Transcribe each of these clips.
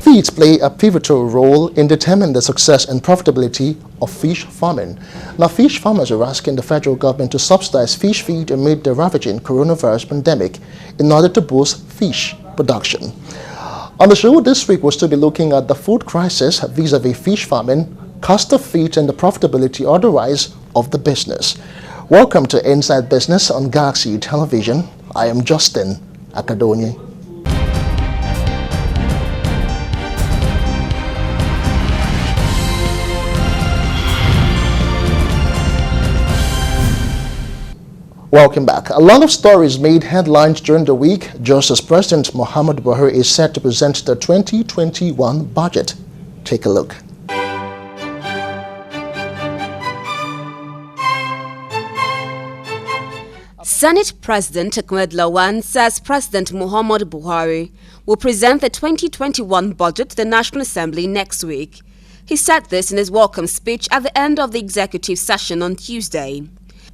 feeds play a pivotal role in determining the success and profitability of fish farming. Now, fish farmers are asking the federal government to subsidize fish feed amid the ravaging coronavirus pandemic in order to boost fish production. On the show this week, we'll still be looking at the food crisis vis-a-vis fish farming, cost of feed, and the profitability or the rise of the business. Welcome to Inside Business on Galaxy Television. I am Justin Akadonyi. Welcome back. A lot of stories made headlines during the week just as President Muhammadu Buhari is set to present the 2021 budget. Take a look. Senate President Ahmed Lawan says President Muhammadu Buhari will present the 2021 budget to the National Assembly next week. He said this in his welcome speech at the end of the executive session on Tuesday.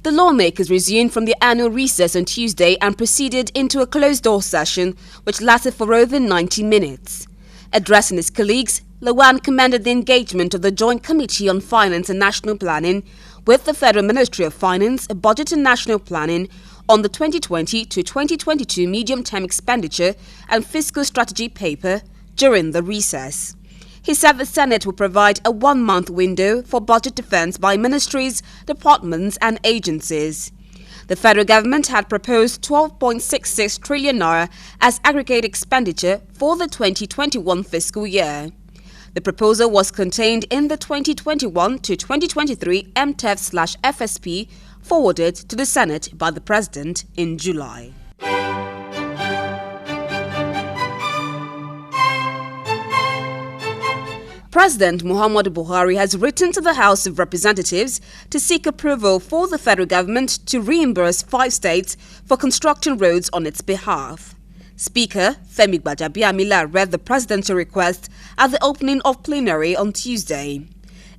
The lawmakers resumed from the annual recess on Tuesday and proceeded into a closed-door session which lasted for over 90 minutes. Addressing his colleagues, Lawan commended the engagement of the Joint Committee on Finance and National Planning with the Federal Ministry of Finance, Budget and National Planning on the 2020 to 2022 medium-term expenditure and fiscal strategy paper during the recess. He said the Senate will provide a one-month window for budget defense by ministries, departments and agencies. The federal government had proposed 12.66 trillion naira as aggregate expenditure for the 2021 fiscal year. The proposal was contained in the 2021 to 2023 MTEF/FSP forwarded to the Senate by the President in July. President Muhammadu Buhari has written to the House of Representatives to seek approval for the federal government to reimburse 5 states for constructing roads on its behalf. Speaker Femi Gbajabiamila read the presidential request at the opening of plenary on Tuesday.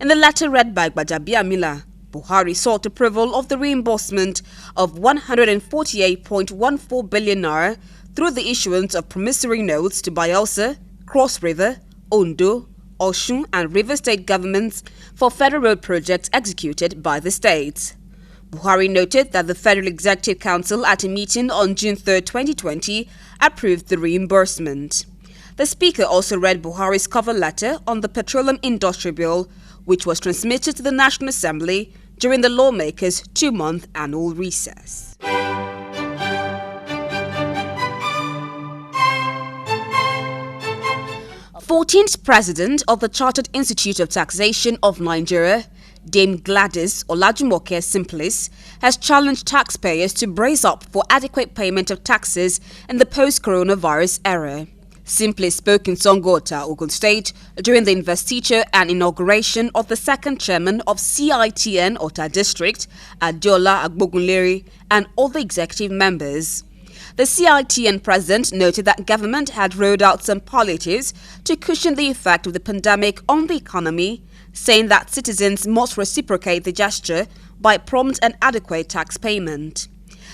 In the letter read by Gbajabiamila, Buhari sought approval of the reimbursement of 148.14 billion naira through the issuance of promissory notes to Bayelsa, Cross River, Ondo, Osun and River State governments for federal road projects executed by the states. Buhari noted that the Federal Executive Council at a meeting on June 3, 2020 approved the reimbursement. The Speaker also read Buhari's cover letter on the Petroleum Industry Bill, which was transmitted to the National Assembly during the lawmakers' 2-month annual recess. 14th President of the Chartered Institute of Taxation of Nigeria, Dame Gladys Olajumoke Simplice, has challenged taxpayers to brace up for adequate payment of taxes in the post-coronavirus era. Simplice spoke in Songota, Ogun State, during the investiture and inauguration of the second chairman of CITN Ota District, Adeola Agbogunleri, and other executive members. The CITN president noted that government had rolled out some palliatives to cushion the effect of the pandemic on the economy, saying that citizens must reciprocate the gesture by prompt and adequate tax payment.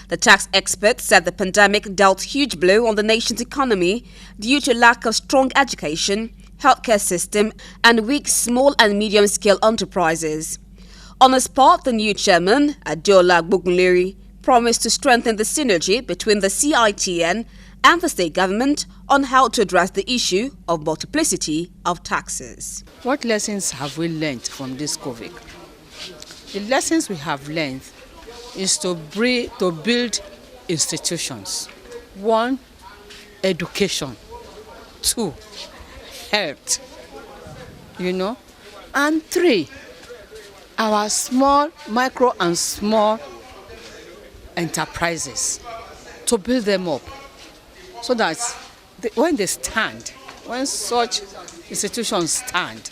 The tax expert said the pandemic dealt huge blow on the nation's economy due to lack of strong education, healthcare system, and weak small and medium-scale enterprises. On the spot, the new chairman, Adeola Agbogunleri, promised to strengthen the synergy between the CITN and the state government on how to address the issue of multiplicity of taxes. What lessons have we learned from this COVID? The lessons we have learned is to build institutions. 1, education. 2, health. And 3, our small, micro and small enterprises, to build them up so that when such institutions stand,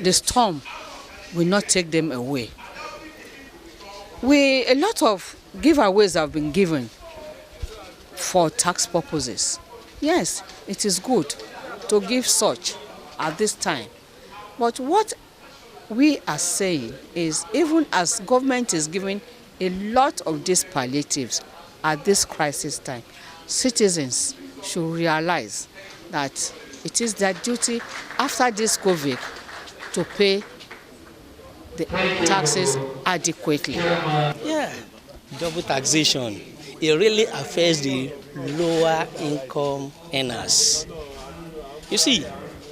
the storm will not take them away. A lot of giveaways have been given for tax purposes. Yes, it is good to give such at this time. But what we are saying is, even as government is giving a lot of these palliatives at this crisis time, citizens should realize that it is their duty after this COVID to pay the taxes adequately. Yeah, double taxation, it really affects the lower income earners. You see,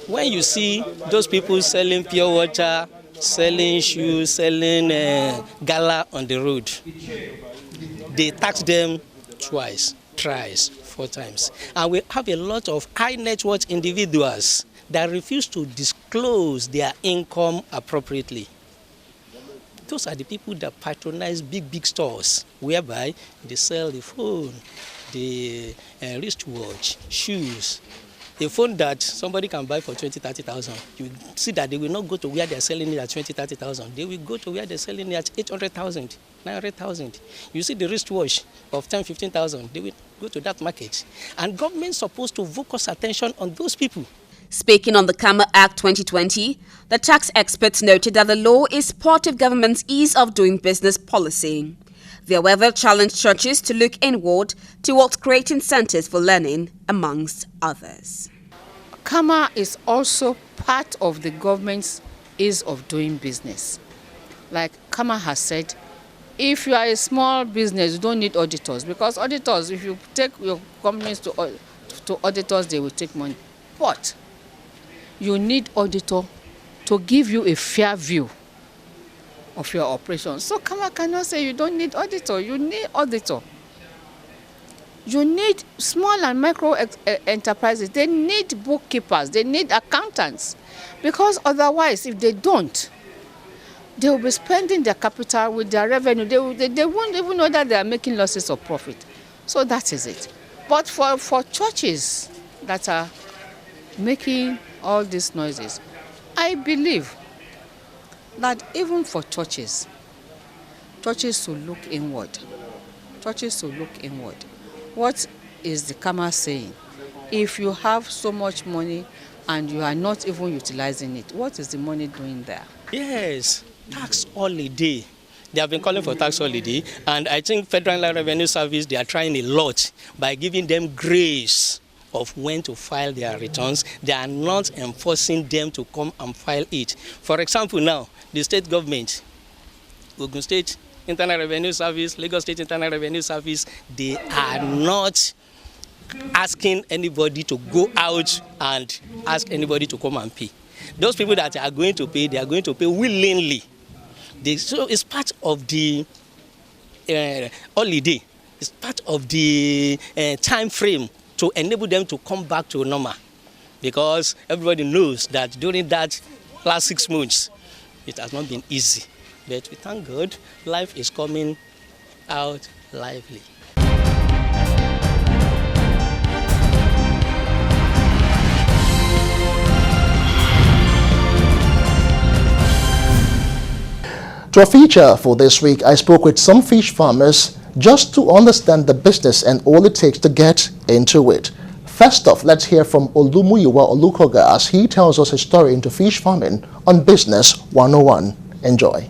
when you see those people selling pure water, selling shoes, selling gala on the road, they tax them twice, thrice, 4 times. And we have a lot of high net worth individuals that refuse to disclose their income appropriately. Those are the people that patronize big stores, whereby they sell the phone, the wristwatch, shoes. A phone that somebody can buy for 20,000-30,000, you see that they will not go to where they're selling it at 20,000-30,000. They will go to where they're selling it at 800,000, 900,000. You see the wristwatch of 10,000-15,000, they will go to that market. And government's supposed to focus attention on those people. Speaking on the KAMA Act 2020, the tax experts noted that the law is part of government's ease of doing business policy. They, however, challenged churches to look inward towards creating centers for learning, amongst others. KAMA is also part of the government's ease of doing business. Like KAMA has said, if you are a small business, you don't need auditors, because auditors, if you take your companies to auditors, they will take money. But you need auditor to give you a fair view of your operations. So KAMA cannot say you don't need auditor. You need auditor. You need small and micro enterprises. They need bookkeepers. They need accountants. Because otherwise, if they don't, they will be spending their capital with their revenue. They won't even know that they are making losses or profit. So that is it. But for churches that are making all these noises, I believe that even for churches should look inward. Churches should look inward. What is the KAMA saying? If you have so much money and you are not even utilizing it, what is the money doing there? Yes, tax holiday. They have been calling for tax holiday, and I think Federal Revenue Service, they are trying a lot by giving them grace of when to file their returns. They are not enforcing them to come and file it. For example, now, the state government, Ogun State Internal Revenue Service, Lagos State Internal Revenue Service, they are not asking anybody to go out and ask anybody to come and pay. Those people that are going to pay, they are going to pay willingly. So it's part of the holiday. It's part of the time frame to enable them to come back to normal. Because everybody knows that during that last 6 months, it has not been easy. But we thank God, life is coming out lively. To a feature for this week, I spoke with some fish farmers just to understand the business and all it takes to get into it. First off, let's hear from Olumuyiwa Olukoga as he tells us his story into fish farming on Business 101. Enjoy.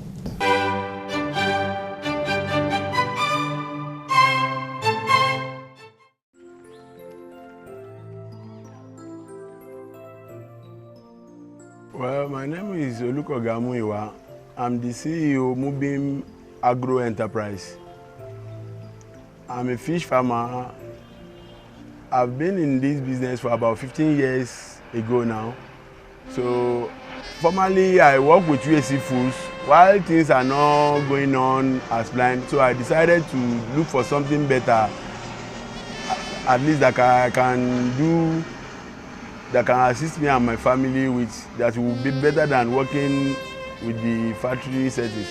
Well, my name is Olukoga Muyiwa. I'm the CEO of Mubim Agro Enterprise. I'm a fish farmer. I've been in this business for about 15 years ago now. So formerly I work with USC Foods while things are not going on as planned. So I decided to look for something better, at least that I can do, that can assist me and my family with, that will be better than working with the factory settings.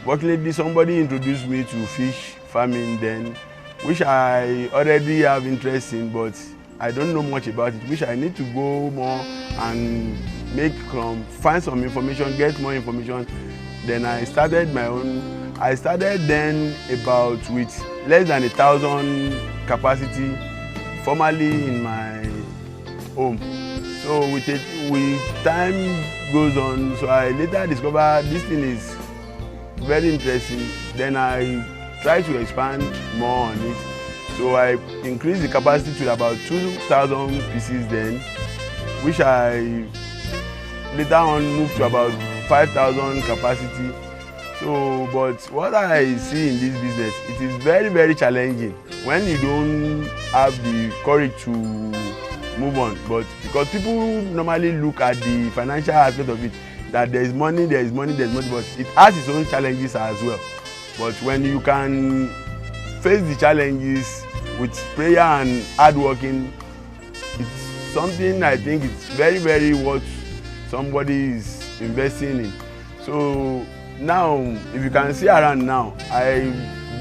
Fortunately, somebody introduced me to fish farming then, which I already have interest in, but I don't know much about it, which I need to go more and find some information, get more information. Then I started my own. I started then about with less than 1,000 capacity, formerly in my home. So with time goes on, so I later discovered this thing is very interesting. Then I try to expand more on it. So I increased the capacity to about 2,000 pieces then. which I later on moved to about 5,000 capacity. So, but what I see in this business, it is very, very challenging when you don't have the courage to move on. But because people normally look at the financial aspect of it, that there is money, but it has its own challenges as well. But when you can face the challenges with prayer and hard working, it's something I think it's very, very worth somebody is investing in. So now, if you can see around now, I've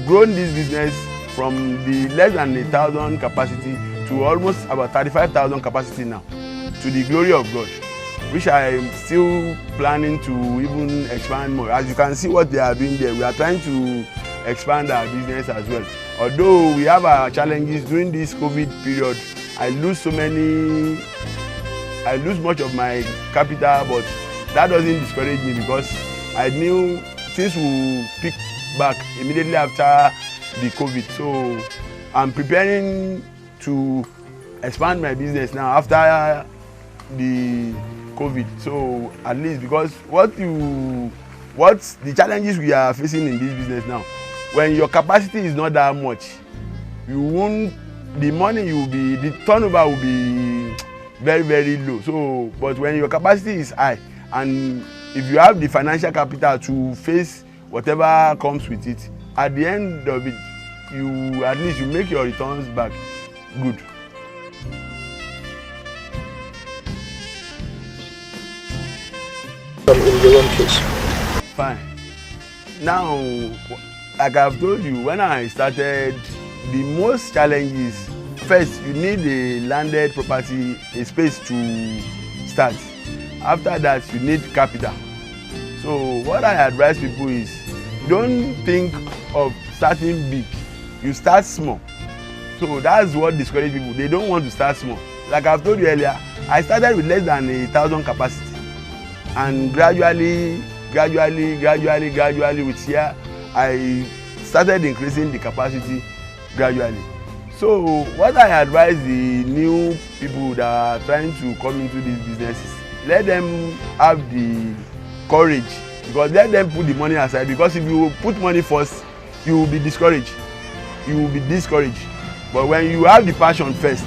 grown this business from the less than 1,000 capacity to almost about 35,000 capacity now, to the glory of God, which I am still planning to even expand more. As you can see what they are doing there, we are trying to expand our business as well. Although we have our challenges during this COVID period, I lose much of my capital, but that doesn't discourage me because I knew things will pick back immediately after the COVID. So I'm preparing to expand my business now after the COVID. So at least, because what the challenges we are facing in this business now, when your capacity is not that much, the turnover will be very, very low. So, but when your capacity is high, and if you have the financial capital to face whatever comes with it, at the end of it, at least you make your returns back good. In your own case? Fine. Now, like I've told you, when I started, the most challenges, first you need a landed property, a space to start. After that, you need capital. So what I advise people is, don't think of starting big, you start small. So that's what discourages people. They don't want to start small. Like I've told you earlier, I started with less than 1,000 capacity, and gradually with year, I started increasing the capacity gradually. So what I advise the new people that are trying to come into this business is, let them have the courage, because let them put the money aside, because if you put money first, you will be discouraged. But when you have the passion first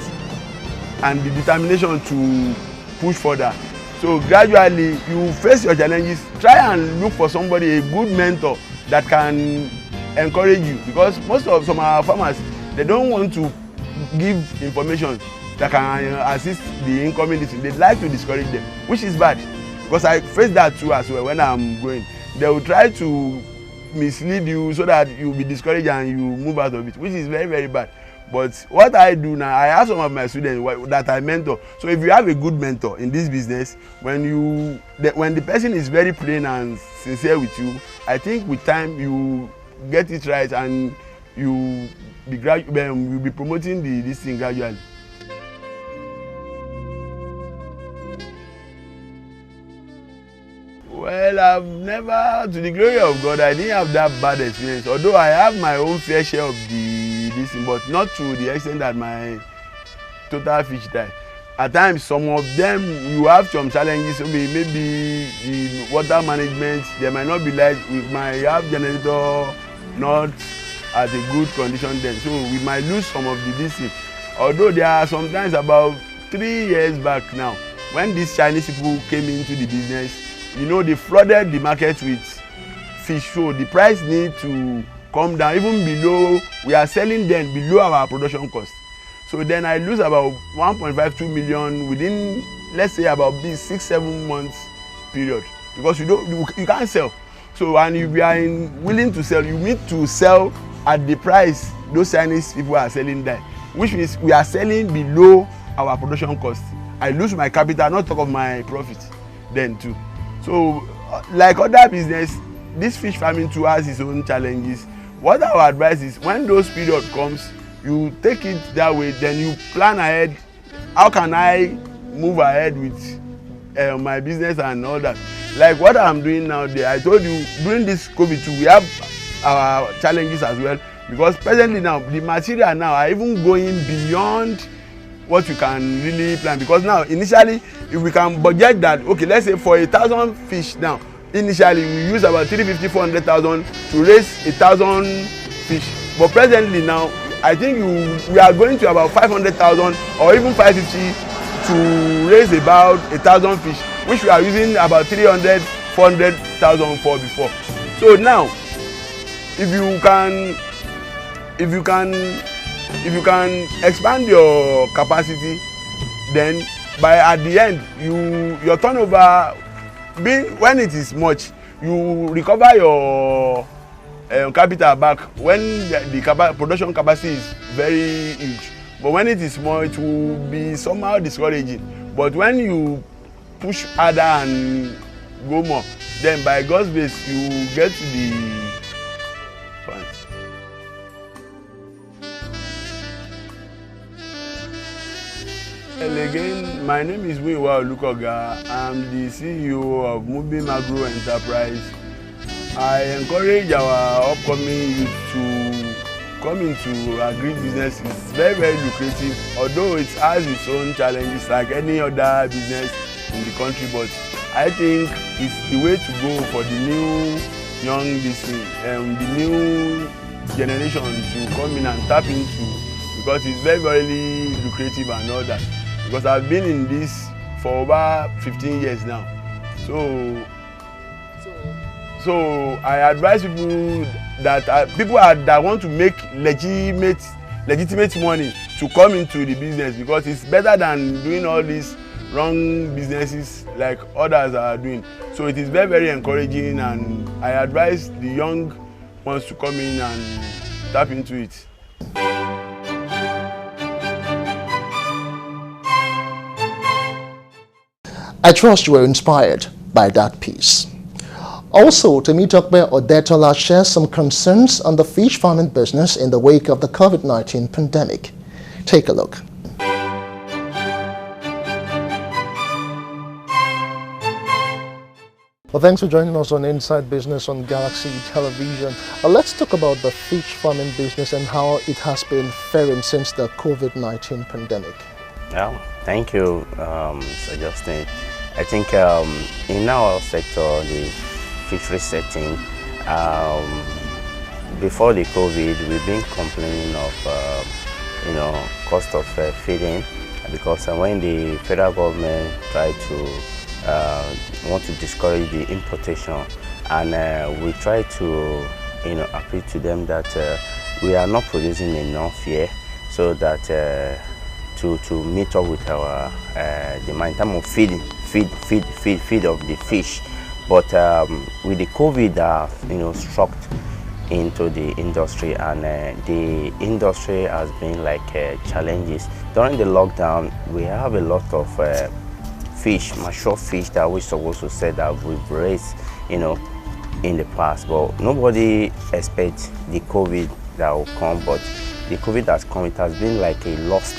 and the determination to push further, so gradually you face your challenges. Try and look for somebody, a good mentor that can encourage you, because most of some of our farmers, they don't want to give information that can assist the incoming listening. They like to discourage them, which is bad, because I face that too as well. When I'm growing, they will try to mislead you so that you will be discouraged and you move out of it, which is very, very bad. But what I do now, I have some of my students that I mentor. So if you have a good mentor in this business, when the person is very plain and sincere with you, I think with time you get it right, and you'll be promoting this thing gradually. Well, I've never, to the glory of God, I didn't have that bad experience. Although I have my own fair share of this thing, but not to the extent that my total fish die. At times, some of them, you have some challenges. Maybe the water management, there might not be light. We might have generator not at a good condition then, so we might lose some of this thing. Although there are sometimes, about 3 years back now, when these Chinese people came into the business, they flooded the market with fish, so the price need to come down even below. We are selling them below our production cost. So then I lose about 1.52 million within, let's say, about this 6-7 months period, because you can't sell. So, and if you are willing to sell, you need to sell at the price those Chinese people are selling there, which means we are selling below our production cost. I lose my capital, not talk of my profit then too. So like other business, this fish farming too has its own challenges. What I would advise is, when those period comes, you take it that way, then you plan ahead. How can I move ahead with my business and all that? Like what I'm doing now there, I told you, during this COVID too, we have our challenges as well, because presently now, the material now are even going beyond what you can really plan, because now initially if we can budget that, okay, let's say for 1,000 fish now, initially we use about 350 400,000 to raise 1,000 fish, but presently now I think we are going to about 500,000 or even 550 to raise about 1,000 fish, which we are using about 300 400,000 for before. So now if you can expand your capacity, then at the end your turnover, when it is much, you recover your capital back when the production capacity is very huge. But when it is small, it will be somehow discouraging. But when you push harder and go more, then by God's grace you get to the point. And again, my name is Muyiwa Olukoga. I'm the CEO of Moonbeam Agro Enterprise. I encourage our upcoming youth to come into agri-business. It's very, very lucrative, although it has its own challenges like any other business in the country. But I think it's the way to go for the new young the new generation to come in and tap into, because it's very, very lucrative and all that. Because I've been in this for over 15 years now. So I advise people that that want to make legitimate money to come into the business, because it's better than doing all these wrong businesses like others are doing. So it is very, very encouraging, and I advise the young ones to come in and tap into it. I trust you were inspired by that piece. Also, Temitope Odetola shares some concerns on the fish farming business in the wake of the COVID-19 pandemic. Take a look. Well, thanks for joining us on Inside Business on Galaxy Television. Let's talk about the fish farming business and how it has been faring since the COVID-19 pandemic. Yeah, thank you, Sir Justin. I think in our sector, the fishery setting, before the COVID, we've been complaining of cost of feeding, because when the federal government tried to want to discourage the importation, and we try to appeal to them that we are not producing enough here, so that to meet up with our demand in terms of feed of the fish. But with the COVID struck into the industry, and the industry has been like challenges. During the lockdown, we have a lot of fish, mature fish that we're supposed to say that we've raised in the past, but nobody expects the COVID that will come. But the COVID that's come, it has been like a lost,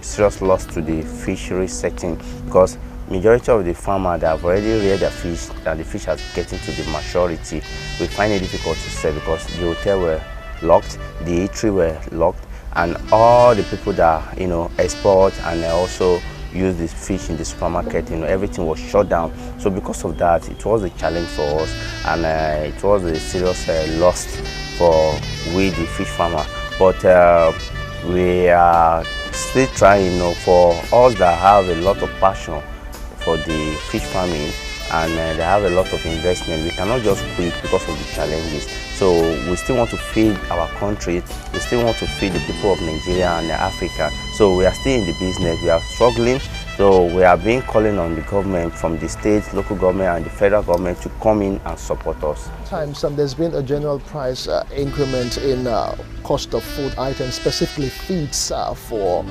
serious loss to the fishery setting, because majority of the farmers that have already reared their fish, that the fish has getting to the maturity, we find it difficult to sell, because the hotel were locked, the eatery were locked, and all the people that export and also use this fish in the supermarket, everything was shut down. So because of that, it was a challenge for us, and it was a serious loss for we, the fish farmer. But we are still trying, for us that have a lot of passion for the fish farming, and they have a lot of investment. We cannot just quit because of the challenges. So we still want to feed our country, we still want to feed the people of Nigeria and Africa. So we are still in the business, we are struggling. So we have been calling on the government, from the state, local government and the federal government, to come in and support us. There's been a general price increment in cost of food items, specifically feeds for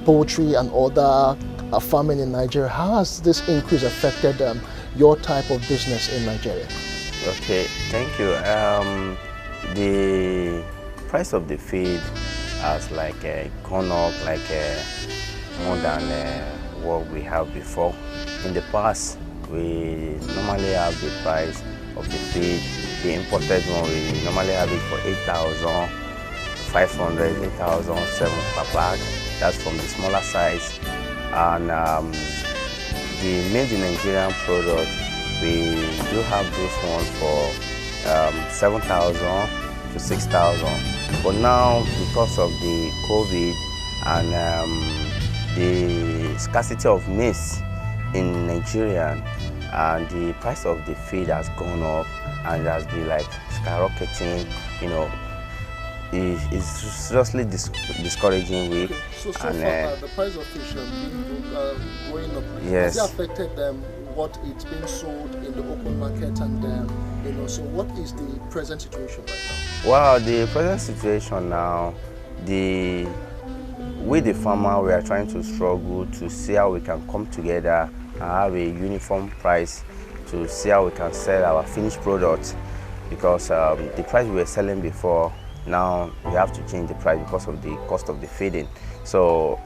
poultry and other farming in Nigeria. How has this increase affected your type of business in Nigeria? Okay, thank you. The price of the feed has gone up more than what we have before. In the past, we normally have the price of the feed, the imported one, we normally have it for 8,500, 8,700 per bag. that's from the smaller size. And the made in Nigerian product, we do have this one for 7,000 to 6,000. But now, because of the COVID and the scarcity of maize in Nigeria, and the price of the feed has gone up and it has been like skyrocketing, you know, it's seriously discouraging. So far, the price of fish has been going up. Yes. Has it affected what it's being sold in the open market, and you know, so what is the present situation right now? Well, the present situation now, with the farmer, we are trying to struggle to see how we can come together and have a uniform price to see how we can sell our finished products, because the price we were selling before, now we have to change the price because of the cost of the feeding. So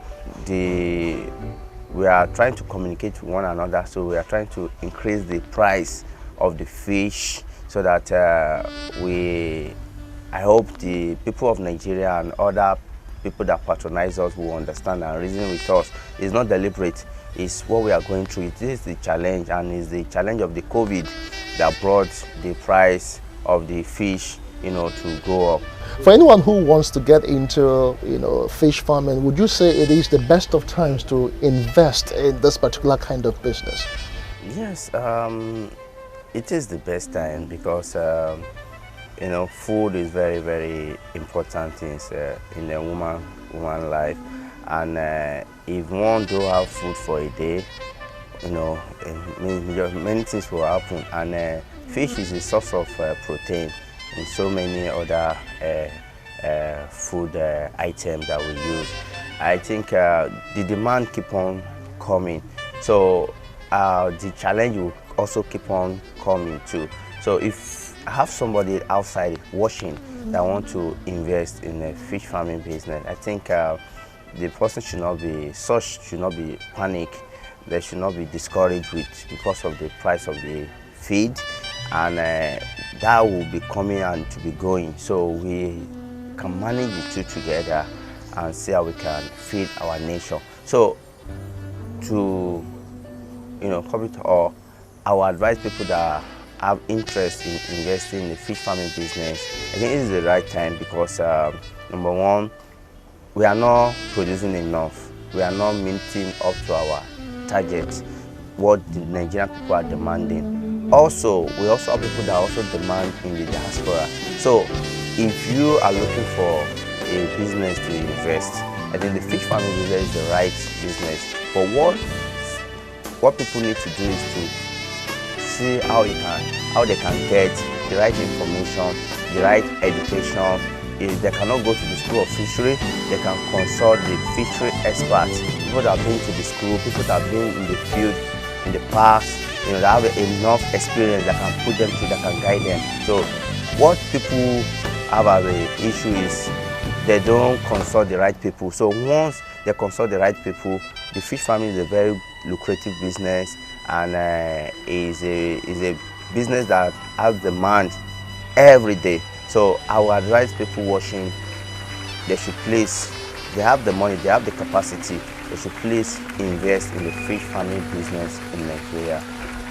we are trying to communicate with one another, so we are trying to increase the price of the fish so that I hope the people of Nigeria and other people that patronize us will understand and reason with us. It's not deliberate, it's what we are going through. It is the challenge, and it's the challenge of the COVID that brought the price of the fish, you know, to go up. For anyone who wants to get into, you know, fish farming, would you say it is the best of times to invest in this particular kind of business? Yes, it is the best time because you know, food is very, very important things in a woman life, and if one don't have food for a day, you know, many things will happen. And fish is a source of protein in so many other food items that we use. I think the demand keep on coming, so the challenge will also keep on coming too. So if I have somebody outside watching that want to invest in a fish farming business, I think the person should not be panic. They should not be discouraged because of the price of the feed, and that will be coming and to be going. So we can manage the two together and see how we can feed our nation. So to, you know, cover it all, I will advise people that have interest in investing in the fish farming business. I think it is the right time because number one, we are not producing enough. We are not meeting up to our target, what the Nigerian people are demanding. Also, we also have people that also demand in the diaspora. So if you are looking for a business to invest, I think the fish farming business is the right business. But what people need to do is to see how they can get the right information, the right education. If they cannot go to the school of fishery, they can consult the fishery experts, people that have been to the school, people that have been in the field in the past, you know, that have enough experience that can put them through, that can guide them. So what people have as an issue is they don't consult the right people. So once they consult the right people, the fish farming is a very lucrative business, and is a business that has demand every day. So I would advise people watching, they have the money, they have the capacity, they should please invest in the fish farming business in Nigeria.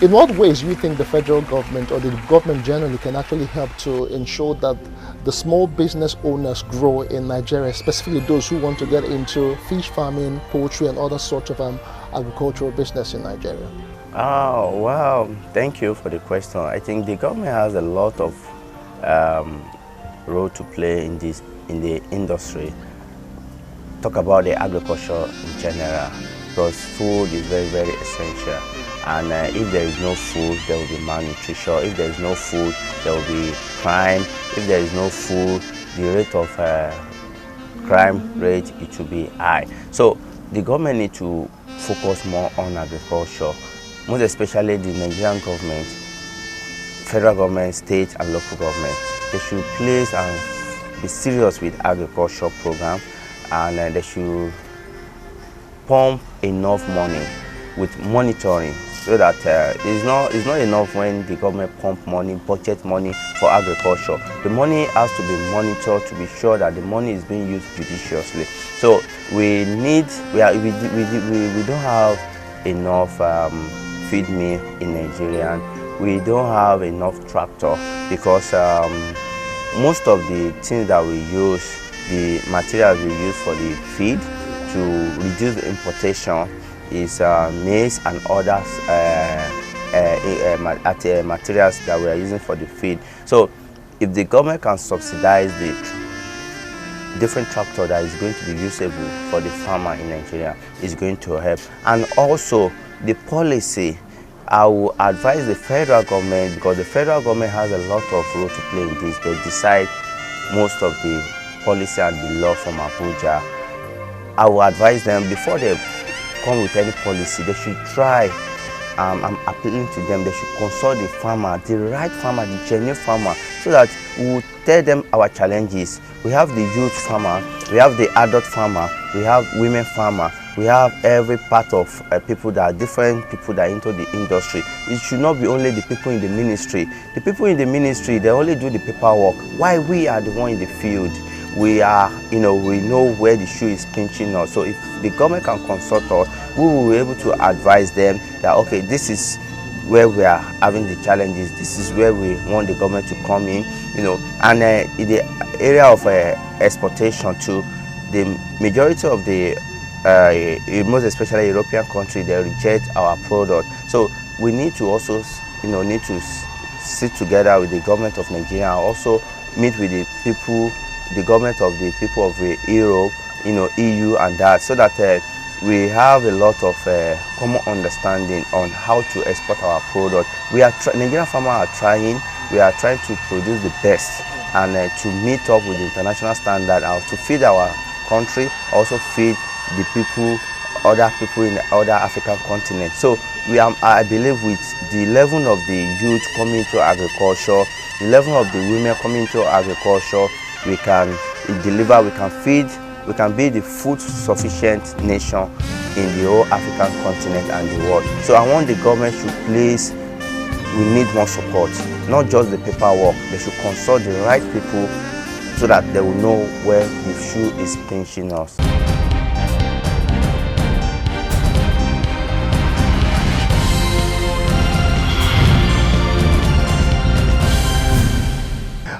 In what ways do you think the federal government or the government generally can actually help to ensure that the small business owners grow in Nigeria, specifically those who want to get into fish farming, poultry, and other sorts of agricultural business in Nigeria? Oh, wow. Thank you for the question. I think the government has a lot of role to play in the industry. Talk about the agriculture in general, because food is very, very essential. And if there is no food, there will be malnutrition. If there is no food, there will be crime. If there is no food, the rate of crime rate, it will be high. So the government needs to focus more on agriculture, most especially the Nigerian government, federal government, state and local government. They should place and be serious with agriculture program, and they should pump enough money with monitoring so that it's not enough when the government pump money, budget money for agriculture. The money has to be monitored to be sure that the money is being used judiciously. So we don't have enough feed mill in Nigeria. We don't have enough tractor because most of the things that we use, the materials we use for the feed to reduce the importation is maize and other materials that we are using for the feed. So if the government can subsidize the different tractor that is going to be usable for the farmer in Nigeria, is going to help. And also the policy, I will advise the federal government, because the federal government has a lot of role to play in this. They decide most of the policy and the law from Abuja. I will advise them before they come with any policy, they should try, I'm appealing to them, they should consult the farmer, the right farmer, the genuine farmer, so that we will tell them our challenges. We have the youth farmer, we have the adult farmer, we have women farmer, we have every part of people that are different people that are into the industry. It should not be only the people in the ministry. The people in the ministry, they only do the paperwork. Why we are the one in the field? We are, we know where the shoe is pinching us. So if the government can consult us, we will be able to advise them that, okay, this is where we are having the challenges, this is where we want the government to come in, And in the area of exportation too, the majority of the, most especially European countries, they reject our product. So we need to also, need to sit together with the government of Nigeria and also meet with the people, the government of the people of Europe, EU and that, so that we have a lot of common understanding on how to export our product. Nigerian farmers are trying. We are trying to produce the best and to meet up with the international standard and to feed our country, also feed the people, other people in other African continents. So I believe with the level of the youth coming into agriculture, the level of the women coming into agriculture, we can deliver, we can feed, we can be the food sufficient nation in the whole African continent and the world. So I want the government should please, we need more support, not just the paperwork. They should consult the right people so that they will know where the shoe is pinching us.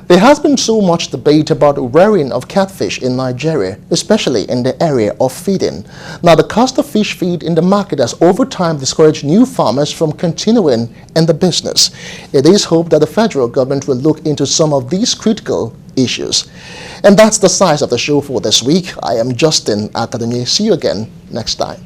There has been so much debate about the rearing of catfish in Nigeria, especially in the area of feeding. Now, the cost of fish feed in the market has over time discouraged new farmers from continuing in the business. It is hoped that the federal government will look into some of these critical issues. And that's the size of the show for this week. I am Justin Academy. See you again next time.